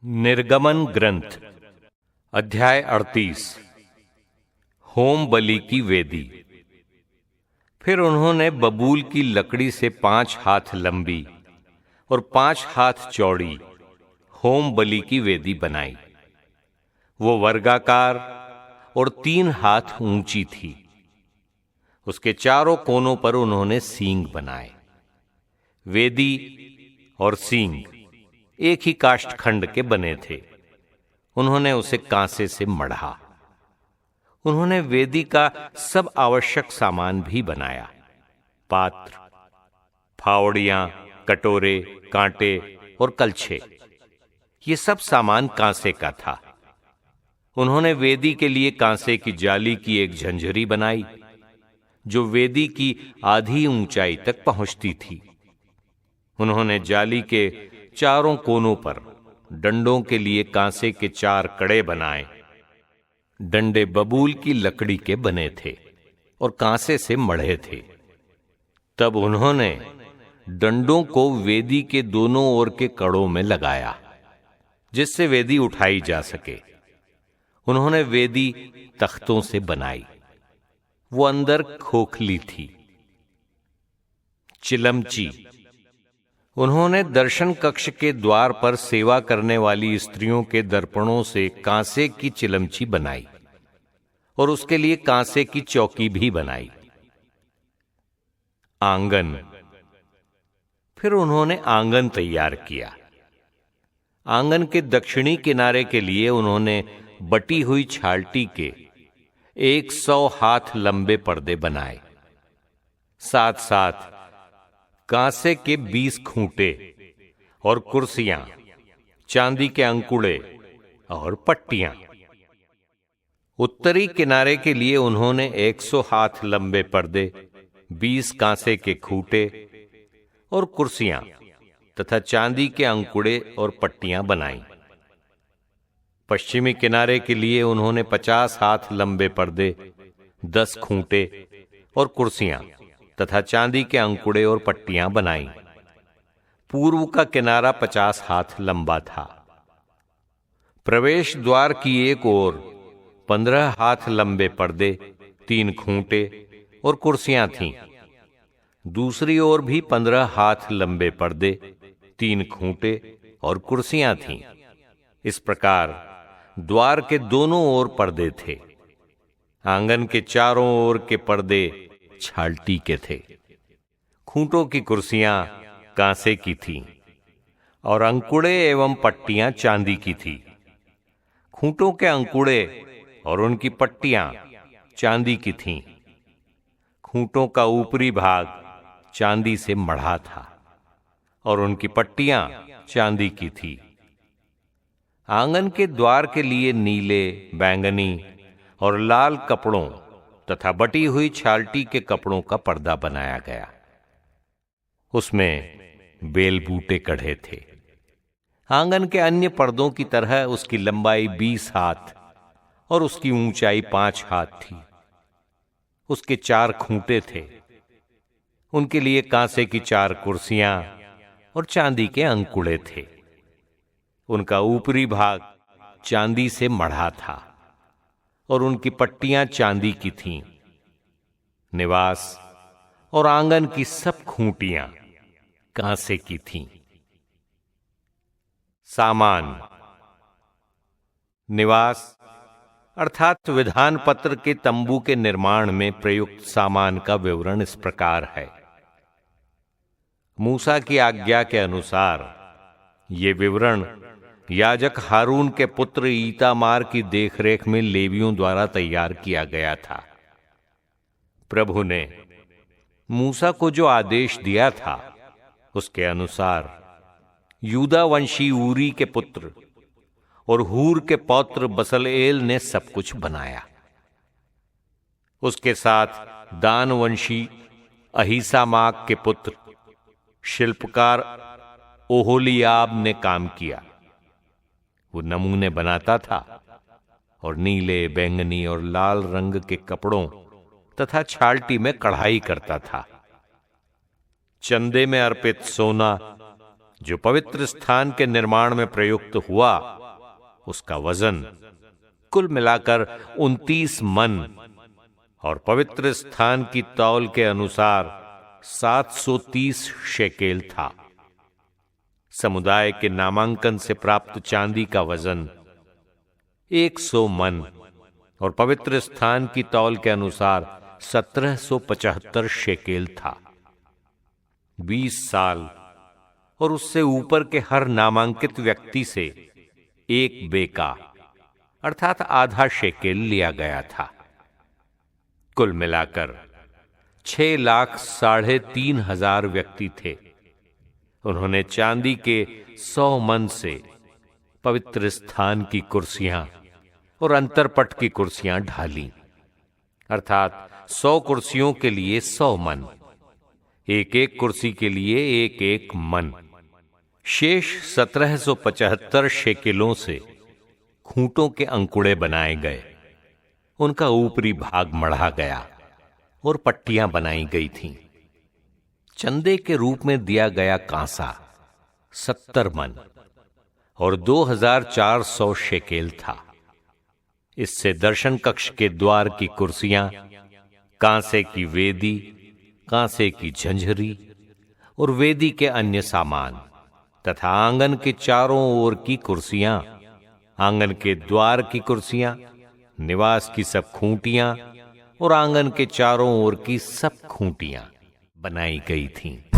निर्गमन ग्रंथ अध्याय 38 होम बलि की वेदी। फिर उन्होंने बबूल की लकड़ी से 5 हाथ लंबी और 5 हाथ चौड़ी होम बलि की वेदी बनाई। वो वर्गाकार और 3 हाथ ऊंची थी। उसके चारों कोनों पर उन्होंने सींग बनाए। वेदी और सींग एक ही काष्ठखंड के बने थे। उन्होंने उसे कांसे से मढ़ा। उन्होंने वेदी का सब आवश्यक सामान भी बनाया। पात्र, फावड़ियां, कटोरे, कांटे और कलछे, ये सब सामान कांसे का था। उन्होंने वेदी के लिए कांसे की जाली की एक झंझरी बनाई, जो वेदी की आधी ऊंचाई तक पहुंचती थी। उन्होंने जाली के चारों कोनों पर डंडों के लिए कांसे के 4 कड़े बनाए। डंडे बबूल की लकड़ी के बने थे और कांसे से मढ़े थे। तब उन्होंने डंडों को वेदी के दोनों ओर के कड़ों में लगाया, जिससे वेदी उठाई जा सके। उन्होंने वेदी तख्तों से बनाई। वो अंदर खोखली थी। चिलमची, उन्होंने दर्शन कक्ष के द्वार पर सेवा करने वाली स्त्रियों के दर्पणों से कांसे की चिलमची बनाई और उसके लिए कांसे की चौकी भी बनाई। आंगन, फिर उन्होंने आंगन तैयार किया। आंगन के दक्षिणी किनारे के लिए उन्होंने बटी हुई छालटी के 100 हाथ लंबे पर्दे बनाए। साथ साथ कांसे के 20 खूंटे और कुर्सियां, चांदी के अंकुड़े और पट्टियां। उत्तरी किनारे के लिए उन्होंने 100 हाथ लंबे पर्दे, 20 कांसे के खूंटे और कुर्सियां तथा चांदी के अंकुड़े और पट्टियां बनाई। पश्चिमी किनारे के लिए उन्होंने 50 हाथ लंबे पर्दे, 10 खूंटे और कुर्सियां तथा चांदी के अंकुड़े और पट्टियां बनाई। पूर्व का किनारा 50 हाथ लंबा था। प्रवेश द्वार की एक ओर 15 हाथ लंबे पर्दे, 3 खूंटे और कुर्सियां थीं। दूसरी ओर भी 15 हाथ लंबे पर्दे, 3 खूंटे और कुर्सियां थीं। इस प्रकार द्वार के दोनों ओर पर्दे थे। आंगन के चारों ओर के पर्दे छालटी के थे। खूंटों की कुर्सियां कांसे की थीं और अंकुड़े एवं पट्टियां चांदी की थी। खूंटों के अंकुड़े और उनकी पट्टियां चांदी की थीं। खूंटों का ऊपरी भाग चांदी से मढ़ा था और उनकी पट्टियां चांदी की थी। आंगन के द्वार के लिए नीले, बैंगनी और लाल कपड़ों तथा बटी हुई छालटी के कपड़ों का पर्दा बनाया गया। उसमें बेल बूटे कढ़े थे। आंगन के अन्य पर्दों की तरह उसकी लंबाई 20 हाथ और उसकी ऊंचाई 5 हाथ थी। उसके 4 खूंटे थे। उनके लिए कांसे की 4 कुर्सियां और चांदी के अंकुड़े थे। उनका ऊपरी भाग चांदी से मढ़ा था और उनकी पट्टियां चांदी की थीं। निवास और आंगन की सब खूंटियां कांसे की थीं। सामान, निवास अर्थात विधान पत्र के तंबू के निर्माण में प्रयुक्त सामान का विवरण इस प्रकार है। मूसा की आज्ञा के अनुसार ये विवरण याजक हारून के पुत्र ईतामार की देखरेख में लेवियों द्वारा तैयार किया गया था। प्रभु ने मूसा को जो आदेश दिया था, उसके अनुसार यूदा वंशी ऊरी के पुत्र और हूर के पौत्र बसलएल ने सब कुछ बनाया। उसके साथ दान वंशी अहीसामाक के पुत्र शिल्पकार ओहोलियाब ने काम किया। वो नमूने बनाता था और नीले, बैंगनी और लाल रंग के कपड़ों तथा छालटी में कढ़ाई करता था। चंदे में अर्पित सोना, जो पवित्र स्थान के निर्माण में प्रयुक्त हुआ, उसका वजन कुल मिलाकर 29 मन और पवित्र स्थान की तौल के अनुसार 730 शेकेल था। समुदाय के नामांकन से प्राप्त चांदी का वजन 100 मन और पवित्र स्थान की तौल के अनुसार 1775 शेकेल था। 20 साल और उससे ऊपर के हर नामांकित व्यक्ति से एक बेका अर्थात आधा शेकेल लिया गया था। कुल मिलाकर 6,3,500 व्यक्ति थे। उन्होंने चांदी के 100 मन से पवित्र स्थान की कुर्सियां और अंतरपट की कुर्सियां ढाली, अर्थात 100 कुर्सियों के लिए 100 मन, एक एक कुर्सी के लिए एक एक मन। शेष 1775 शेकेलों से खूंटों के अंकुड़े बनाए गए, उनका ऊपरी भाग मढ़ा गया और पट्टियां बनाई गई थीं। चंदे के रूप में दिया गया कांसा 70 मन और 2,400 शेकेल था। इससे दर्शन कक्ष के द्वार की कुर्सियां, कांसे की वेदी, कांसे की झंझरी और वेदी के अन्य सामान तथा आंगन के चारों ओर की कुर्सियां, आंगन के द्वार की कुर्सियां, निवास की सब खूंटियां और आंगन के चारों ओर की सब खूंटियां बनाई गई थीं।